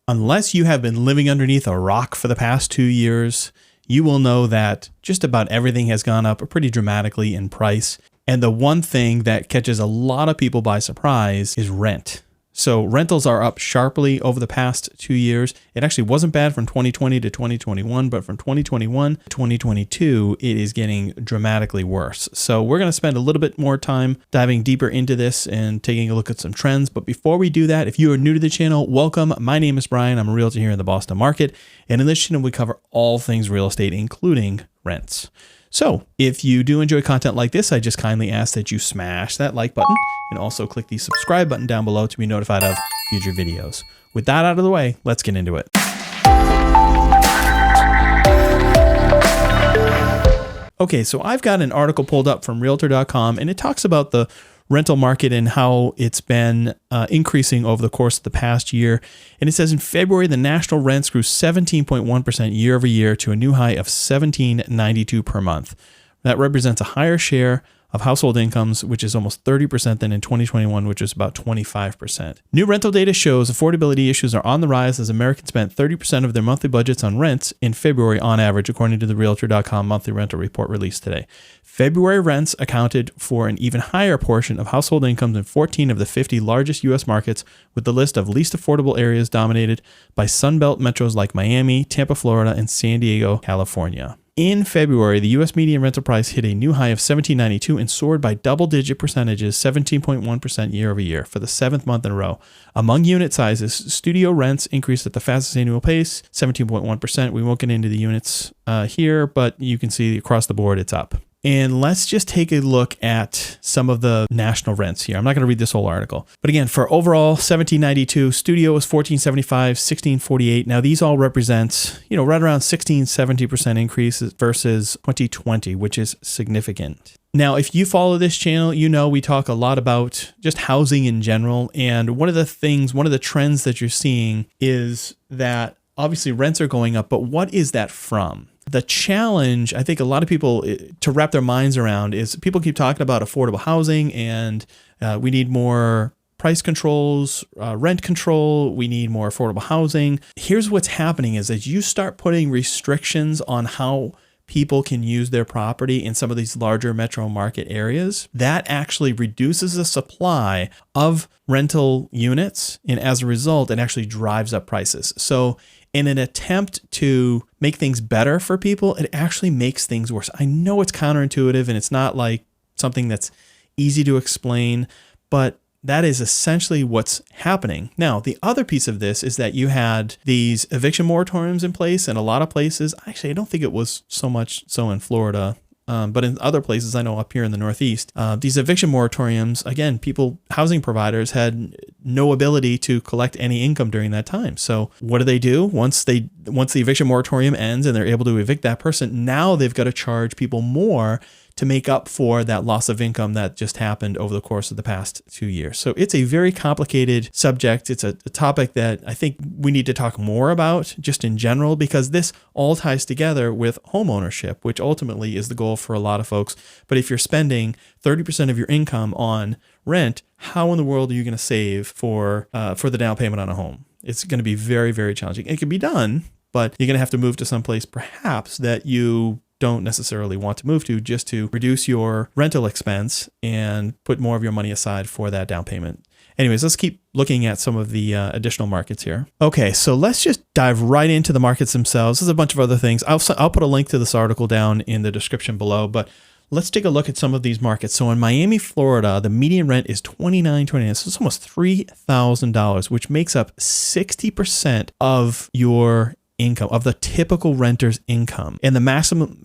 Unless you have been living underneath a rock for the past 2 years, you will know that just about everything has gone up pretty dramatically in price. And the one thing that catches a lot of people by surprise is rent. So rentals are up sharply over the past 2 years. It actually wasn't bad from 2020 to 2021, but from 2021 to 2022, it is getting dramatically worse. So we're going to spend a little bit more time diving deeper into this and taking a look at some trends. But before we do that, if you are new to the channel, welcome. My name is Brian. I'm a realtor here in the Boston market. And in this channel, we cover all things real estate, including rents. So if you do enjoy content like this, I just kindly ask that you smash that like button and also click the subscribe button down below to be notified of future videos. With that out of the way, let's get into it. Okay, so I've got an article pulled up from Realtor.com, and it talks about the rental market and how it's been increasing over the course of the past year. And it says in February, the national rents grew 17.1% year over year to a new high of $1,792 per month. That represents a higher share of household incomes, which is almost 30% than in 2021, which was about 25%. New rental data shows affordability issues are on the rise as Americans spent 30% of their monthly budgets on rents in February on average, according to the Realtor.com monthly rental report released today. February rents accounted for an even higher portion of household incomes in 14 of the 50 largest U.S. markets, with the list of least affordable areas dominated by Sunbelt metros like Miami, Tampa, Florida, and San Diego, California. In February, the U.S. median rental price hit a new high of $1,792 and soared by double-digit percentages, 17.1% year over year, for the seventh month in a row. Among unit sizes, studio rents increased at the fastest annual pace, 17.1%. We won't get into the units here, but you can see across the board it's up. And let's just take a look at some of the national rents here. I'm not going to read this whole article. But again, for overall, $1,792, studio was $1,475, $1,648. Now, these all represent, right around 16-17% increases versus 2020, which is significant. Now, if you follow this channel, we talk a lot about just housing in general. And one of the trends that you're seeing is that obviously rents are going up, but what is that from? The challenge, I think a lot of people to wrap their minds around is people keep talking about affordable housing and we need more price controls, rent control. We need more affordable housing. Here's what's happening is as you start putting restrictions on how people can use their property in some of these larger metro market areas, that actually reduces the supply of rental units. And as a result, it actually drives up prices. So in an attempt to make things better for people, it actually makes things worse. I know it's counterintuitive and it's not like something that's easy to explain, but that is essentially what's happening. Now, the other piece of this is that you had these eviction moratoriums in place in a lot of places. Actually, I don't think it was so much so in Florida. But in other places, I know up here in the Northeast, these eviction moratoriums, again, housing providers had no ability to collect any income during that time. So what do? Once the eviction moratorium ends and they're able to evict that person, now they've got to charge people more to make up for that loss of income that just happened over the course of the past 2 years. So it's a very complicated subject. It's a topic that I think we need to talk more about just in general, because this all ties together with home ownership, which ultimately is the goal for a lot of folks. But if you're spending 30% of your income on rent, how in the world are you going to save for the down payment on a home? It's going to be very, very challenging. It can be done, but you're going to have to move to someplace perhaps that you don't necessarily want to move to, just to reduce your rental expense and put more of your money aside for that down payment. Anyways, let's keep looking at some of the additional markets here. Okay, so let's just dive right into the markets themselves. There's a bunch of other things. I'll put a link to this article down in the description below, but let's take a look at some of these markets. So in Miami, Florida, the median rent is $29.29. So it's almost $3,000, which makes up 60% of your income, of the typical renter's income, and the maximum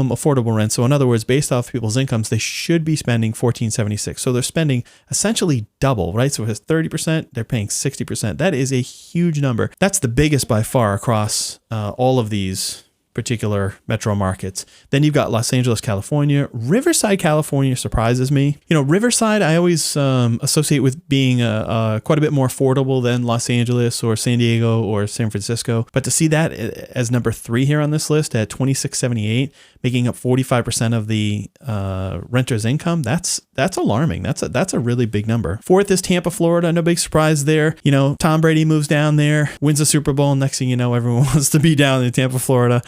affordable rent. So in other words, based off people's incomes, they should be spending $1,476. So they're spending essentially double, right? So if it's 30%, they're paying 60%. That is a huge number. That's the biggest by far across all of these particular metro markets. Then you've got Los Angeles, California. Riverside, California surprises me. Riverside I always associate with being quite a bit more affordable than Los Angeles or San Diego or San Francisco. But to see that as number 3 here on this list at $26.78, making up 45% of the renter's income, that's alarming. That's a really big number. 4th is Tampa, Florida. No big surprise there. Tom Brady moves down there, wins the Super Bowl. Next thing you know, everyone wants to be down in Tampa, Florida.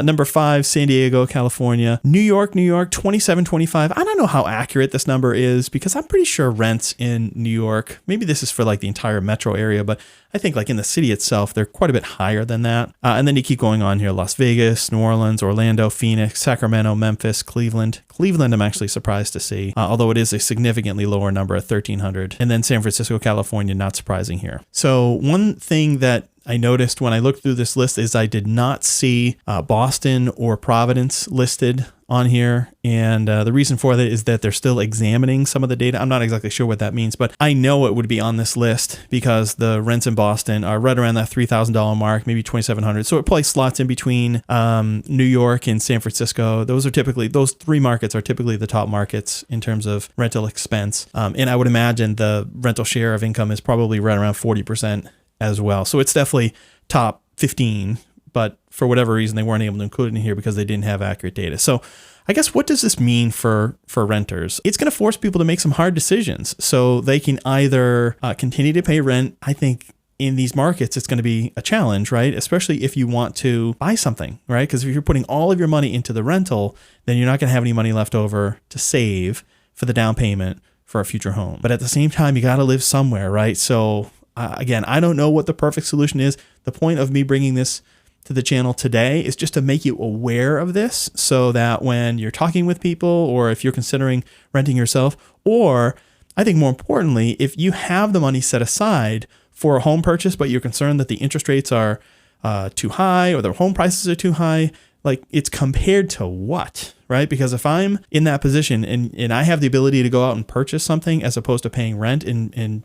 Number 5, San Diego, California. New York, $27.25. I don't know how accurate this number is because I'm pretty sure rents in New York, maybe this is for like the entire metro area, but I think like in the city itself, they're quite a bit higher than that. And then you keep going on here. Las Vegas, New Orleans, Orlando, Phoenix, Sacramento, Memphis, Cleveland. Cleveland, I'm actually surprised to see, although it is a significantly lower number at 1,300. And then San Francisco, California, not surprising here. So one thing that I noticed when I looked through this list is I did not see Boston or Providence listed on here. And the reason for that is that they're still examining some of the data. I'm not exactly sure what that means, but I know it would be on this list because the rents in Boston are right around that $3,000 mark, maybe $2,700. So it probably slots in between New York and San Francisco. Those 3 markets are typically the top markets in terms of rental expense. And I would imagine the rental share of income is probably right around 40% as well. So it's definitely top 15, but for whatever reason, they weren't able to include it in here because they didn't have accurate data. So I guess what does this mean for renters? It's going to force people to make some hard decisions. So they can either continue to pay rent. I think in these markets, it's going to be a challenge, right? Especially if you want to buy something, right? Because if you're putting all of your money into the rental, then you're not going to have any money left over to save for the down payment for a future home. But at the same time, you got to live somewhere, right? So again, I don't know what the perfect solution is. The point of me bringing this to the channel today is just to make you aware of this so that when you're talking with people or if you're considering renting yourself, or I think more importantly, if you have the money set aside for a home purchase, but you're concerned that the interest rates are too high or the home prices are too high, like it's compared to what, right? Because if I'm in that position and I have the ability to go out and purchase something as opposed to paying rent and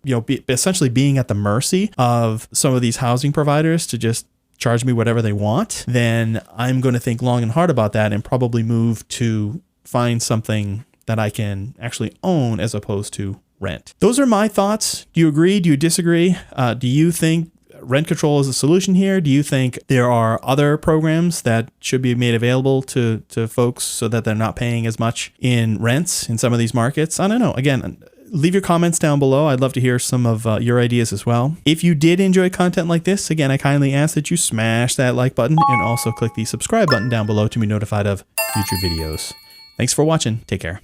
essentially being at the mercy of some of these housing providers to just charge me whatever they want, then I'm going to think long and hard about that and probably move to find something that I can actually own as opposed to rent. Those are my thoughts. Do you agree? Do you disagree? Do you think rent control is a solution here? Do you think there are other programs that should be made available to folks so that they're not paying as much in rents in some of these markets? I don't know. Again, leave your comments down below. I'd love to hear some of your ideas as well. If you did enjoy content like this, again, I kindly ask that you smash that like button and also click the subscribe button down below to be notified of future videos. Thanks for watching. Take care.